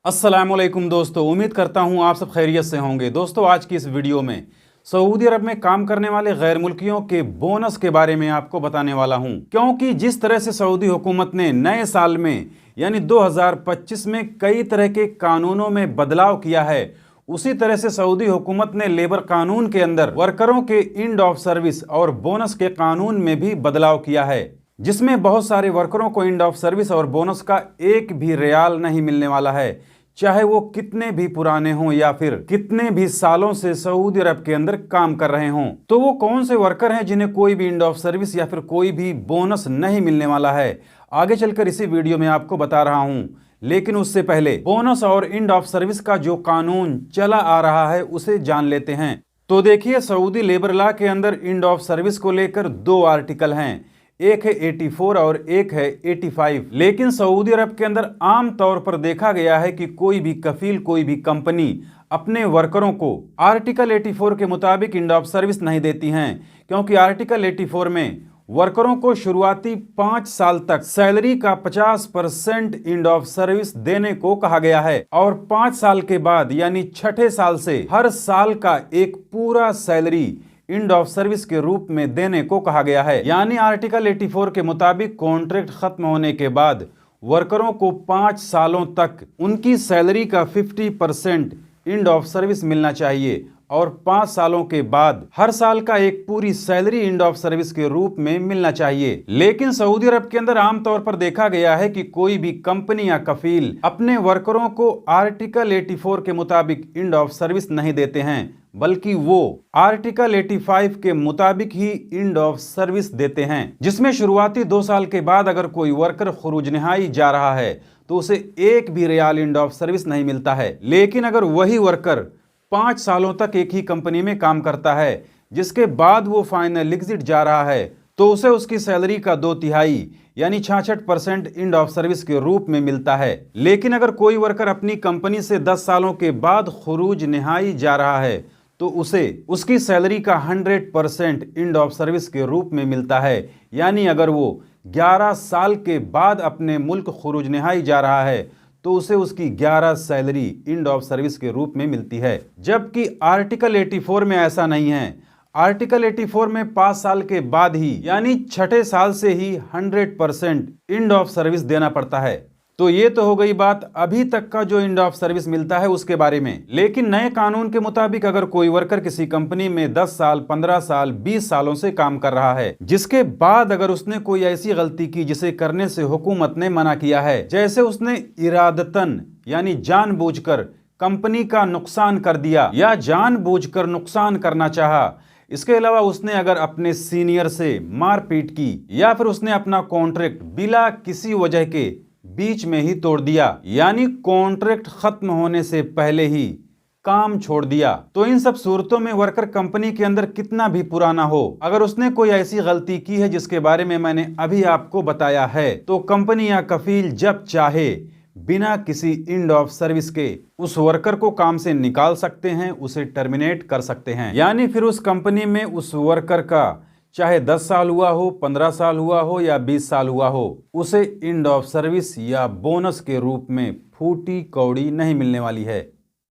अस्सलामुअलैकुम दोस्तों, उम्मीद करता हूं आप सब खैरियत से होंगे। दोस्तों, आज की इस वीडियो में सऊदी अरब में काम करने वाले गैर मुल्कियों के बोनस के बारे में आपको बताने वाला हूं, क्योंकि जिस तरह से सऊदी हुकूमत ने नए साल में यानी 2025 में कई तरह के कानूनों में बदलाव किया है, उसी तरह से सऊदी हुकूमत ने लेबर कानून के अंदर वर्करों के एंड ऑफ सर्विस और बोनस के कानून में भी बदलाव किया है, जिसमें बहुत सारे वर्करों को एंड ऑफ सर्विस और बोनस का एक भी रियाल नहीं मिलने वाला है, चाहे वो कितने भी पुराने हों या फिर कितने भी सालों से सऊदी अरब के अंदर काम कर रहे हों। तो वो कौन से वर्कर हैं जिन्हें कोई भी एंड ऑफ सर्विस या फिर कोई भी बोनस नहीं मिलने वाला है, आगे चलकर इसी वीडियो में आपको बता रहा हूं। लेकिन उससे पहले बोनस और एंड ऑफ सर्विस का जो कानून चला आ रहा है उसे जान लेते हैं। तो देखिए, सऊदी लेबर लॉ के अंदर एंड ऑफ सर्विस को लेकर 2 आर्टिकल हैं, एक है 84 और एक है 85। लेकिन सऊदी अरब के अंदर आम तौर पर देखा गया है कि कोई भी कफील, कोई भी कंपनी अपने वर्करों को आर्टिकल 84 के मुताबिक एंड ऑफ सर्विस नहीं देती हैं, क्योंकि आर्टिकल 84 में वर्करों को शुरुआती 5 साल तक सैलरी का 50% एंड ऑफ सर्विस देने को कहा गया है और 5 साल के बाद यानी छठे साल से हर साल का एक पूरा सैलरी एंड ऑफ सर्विस के रूप में देने को कहा गया है। यानी आर्टिकल 84 के मुताबिक कॉन्ट्रैक्ट खत्म होने के बाद वर्करों को 5 सालों तक उनकी सैलरी का 50% एंड ऑफ सर्विस मिलना चाहिए और 5 सालों के बाद हर साल का एक पूरी सैलरी एंड ऑफ सर्विस के रूप में मिलना चाहिए। लेकिन सऊदी अरब के अंदर आमतौर पर देखा गया है कि कोई भी कंपनी या कफील अपने वर्करों को आर्टिकल 84 के मुताबिक एंड ऑफ सर्विस नहीं देते हैं, बल्कि वो आर्टिकल 85 के मुताबिक ही एंड ऑफ सर्विस देते हैं, जिसमें शुरुआती 2 साल के बाद अगर कोई वर्कर खुरूज निहाई जा रहा है तो उसे एक भी रियाल एंड ऑफ सर्विस नहीं मिलता है। लेकिन अगर वही वर्कर 5 सालों तक एक ही कंपनी में काम करता है, जिसके बाद वो फाइनल एग्जिट जा रहा है, तो उसे उसकी सैलरी का 2/3 यानी 66% एंड ऑफ सर्विस के रूप में मिलता है। लेकिन अगर कोई वर्कर अपनी कंपनी से 10 सालों के बाद खुरूज निहाई जा रहा है तो उसे उसकी सैलरी का 100% एंड ऑफ सर्विस के रूप में मिलता है। यानी अगर वो 11 साल के बाद अपने मुल्क खुरूज निहाई जा रहा है तो उसे उसकी 11 सैलरी एंड ऑफ सर्विस के रूप में मिलती है, जबकि आर्टिकल 84 में ऐसा नहीं है। आर्टिकल 84 में 5 साल के बाद ही यानी छठे साल से ही 100% एंड ऑफ सर्विस देना पड़ता है। तो ये तो हो गई बात अभी तक का जो एंड ऑफ सर्विस मिलता है उसके बारे में। लेकिन नए कानून के मुताबिक अगर कोई वर्कर किसी कंपनी में 10 साल, 15 साल, 20 सालों से काम कर रहा है, जिसके बाद अगर उसने कोई ऐसी गलती की जिसे करने से हुकूमत ने मना किया है, जैसे उसने इरादतन यानी जानबूझकर कंपनी का नुकसान कर दिया या जानबूझकर नुकसान करना चाहा, इसके अलावा उसने अगर अपने सीनियर से मारपीट की या फिर उसने अपना कॉन्ट्रैक्ट बिला किसी वजह के बीच में ही तोड़ दिया, यानी कॉन्ट्रैक्ट खत्म होने से पहले ही काम छोड़ दिया, तो इन सब सूरतों में वर्कर कंपनी के अंदर कितना भी पुराना हो, अगर उसने कोई ऐसी गलती की है जिसके बारे में मैंने अभी आपको बताया है, तो कंपनी या कफील जब चाहे बिना किसी एंड ऑफ सर्विस के उस वर्कर को काम से निकाल सकते हैं, उसे टर्मिनेट कर सकते हैं। यानी फिर उस कंपनी में उस वर्कर का चाहे 10 साल हुआ हो, 15 साल हुआ हो या 20 साल हुआ हो, उसे एंड ऑफ सर्विस या बोनस के रूप में फूटी कौड़ी नहीं मिलने वाली है।